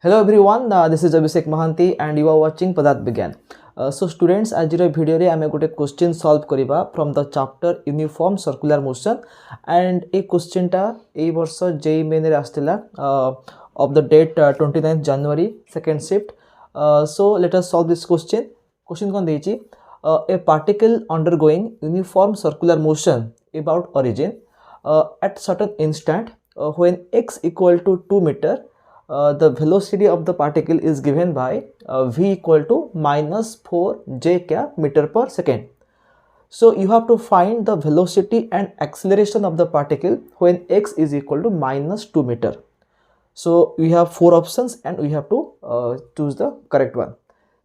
Hello everyone, this is Abhishek Mahanti and you are watching Padat Vigyan. So students, आज video रे आमे गोटे question solve करिबा from the chapter uniform circular motion and ए question टा ए वर्ष जेई मेन रे आस्तिला of the date 29th January second shift. So let us solve this question. Question कोन देछि a particle undergoing uniform circular motion about origin at certain instant when x equal to 2 meter. The velocity of the particle is given by v equal to minus 4 j cap meter per second. So you have to find the velocity and acceleration of the particle when x is equal to minus 2 meter. So we have four options and we have to choose the correct one.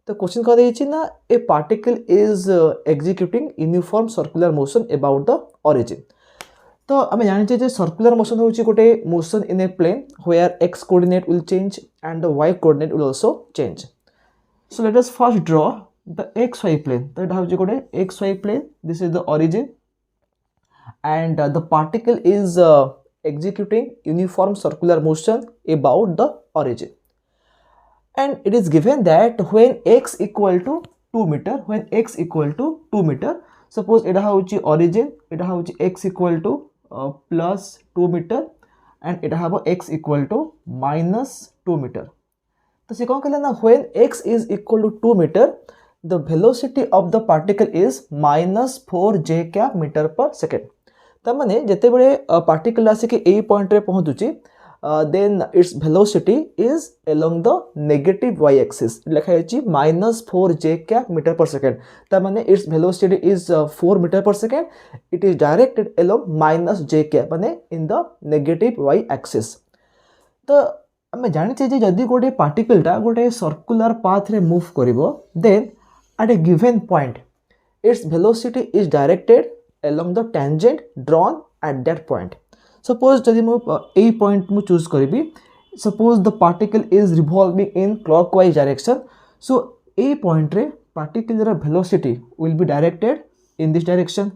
The question कह देछि ना a particle is executing uniform circular motion about the origin. तो आम जाने circular motion हूँ गोटे motion in a plane where x coordinate will change and the y coordinate will also change. So let us first draw the x y plane. तो यहाँ हूँ गोटे x y plane. This is the origin and the particle is executing uniform circular motion about the origin, and it is given that when x equal to 2 meter, when x equal to 2 meter, suppose এটা হচ্ছে origin, এটা হচ্ছে x equal to plus 2 meter and এটা হবো x equal to minus 2 meter. तो से कौन कहला ना when x is equal to 2 meter, the velocity of the particle is minus 4 j cap meter per second. ता माने जते बड़े पार्टिकल आसे के ए पॉइंट रे पहुंचुची then its velocity is along the negative y axis. लिखा है minus 4 j cap meter per second. ता माने its velocity is 4 meter per second. It is directed along minus j cap माने in the negative y axis. तो हमें जानि छै जे जदी गोटे पार्टिकल टा गोटे सर्कुलर पाथ रे move करिवो then at a given point its velocity is directed along the tangent drawn at that point. Suppose जदि मु ए पॉइंट मु चूज करिबी, suppose the particle is revolving in clockwise direction. So ए point रे particular velocity will be directed in this direction.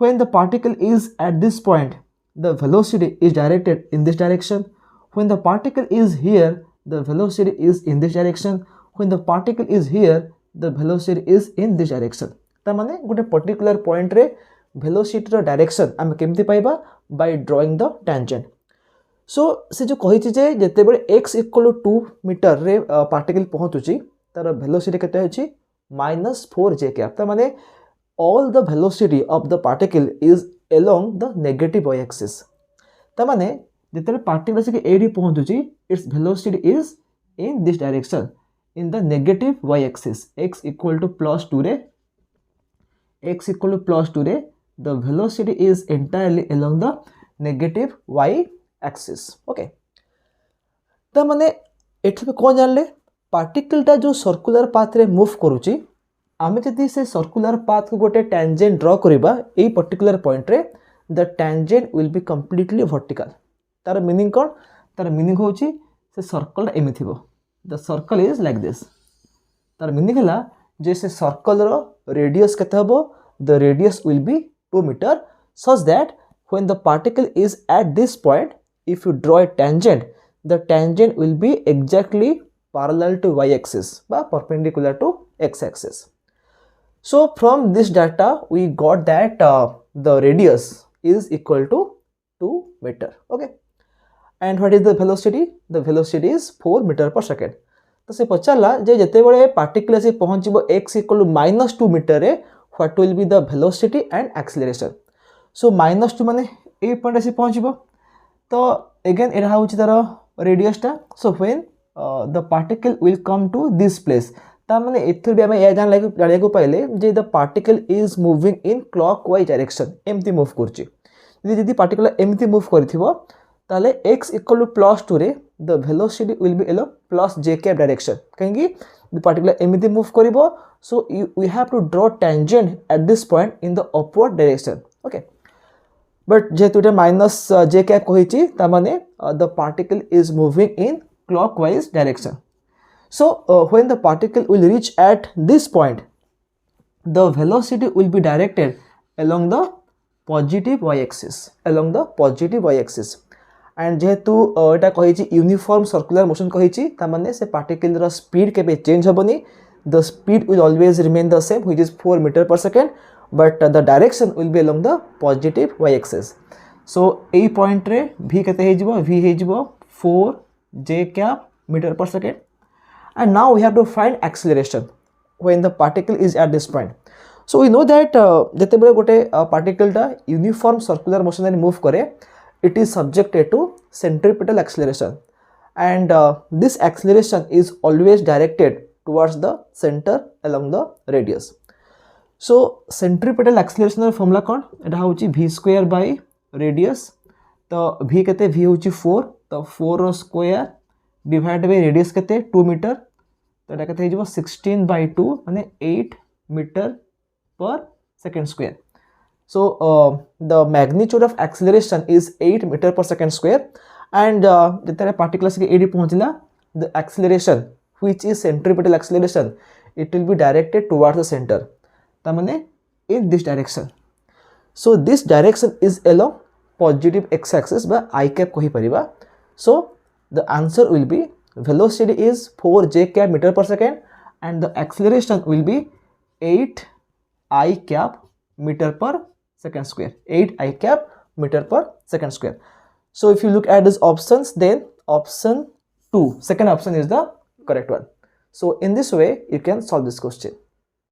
When the particle is at this point, the velocity is directed in this direction. When the particle is here, the velocity is in this direction. When the particle is here, the velocity is in this direction. ता माने गोटे particular point रे velocity रो direction हम केमती पाइबा by drawing the tangent. So से जो कहि जे जते बळे x इक्वल टू 2 मीटर रे पार्टिकल पहुंचुची तार वेलोसिटी केते होची -4 j cap. ता माने all the velocity of the particle is along the negative y axis. ता माने जते पार्टिकल से के एडी पहुंचुची its velocity is in this direction in the negative y axis. x equal to +2 रे x equal to +2 रे the velocity is entirely along the negative y axis. Okay, ता माने एठे कोन जानले पार्टिकल टा जो सर्कुलर पाथ रे मूव करूची आमे जदी से सर्कुलर पाथ को गोटे टेंजेंट ड्रॉ करिबा ए पर्टिकुलर पॉइंट रे the tangent will be completely vertical. तार मीनिंग कोन? तार मीनिंग होची से सर्कल एमि थिबो. The circle is like this. तार मीनिंग हला जे से सर्कल रो रेडियस केते हबो? The radius will be 2 meter such that when the particle is at this point, if you draw a tangent, the tangent will be exactly parallel to y axis or perpendicular to x axis. So from this data we got that the radius is equal to 2 meter. Okay, and what is the velocity? The velocity is 4 meter per second. तो से पचाला जे जते बळे particle से पहुंचबो x equal to -2 meter रे what will be the velocity and acceleration. So -2 माने ए point से पहुंचबो. तो again एटा होची तार रेडियस टा. So when the particle will come to this place ता माने एथर भी हमें या जानिया को पाइले जे the particle is moving in clockwise direction एमती मूव करची. यदि पार्टिकल एमती मूव करथिबो ताले x equal to +2 रे the velocity will be along plus j cap direction. कहेंगी the particular एमती move करिवो. So we have to draw tangent at this point in the upward direction. Okay, but जेहेतु एटा minus j cap कहिची ता माने the particle is moving in clockwise direction. So when the particle will reach at this point, the velocity will be directed along the positive y axis, along the positive y axis. And जेहेतु एटा कही uniform circular motion कही तामाने से particle रो speed केबे change होबनी the speed will always remain the same which is 4 meter per second but the direction will be along the positive y axis so एई पॉइंट रे v केते हे जिवो v हे जिवो 4 j cap metre per second and now we have to find acceleration when the particle is at this point so we know that jete bele gote particle ta uniform circular motion रे move करे it is subjected to centripetal acceleration and this acceleration is always directed towards the center along the radius so centripetal acceleration formula kon eta hochi v square by radius तो v केते v होची 4 तो 4 रो square divide by radius केते 2 metre तो एटा केते हिजबो 16 by 2 माने 8 metre पर second square so the magnitude of acceleration is 8 meter per second square and जेतरे पार्टिकल से एडी पहुंचला the acceleration which is centripetal acceleration it will be directed towards the center ता माने in this direction so this direction is along positive x axis by I cap कहि परिबा so the answer will be velocity is 4 j cap meter per second and the acceleration will be 8 I cap meter per second square 8 I cap meter per second square so if you look at these options then option 2 second option is the correct one so in this way you can solve this question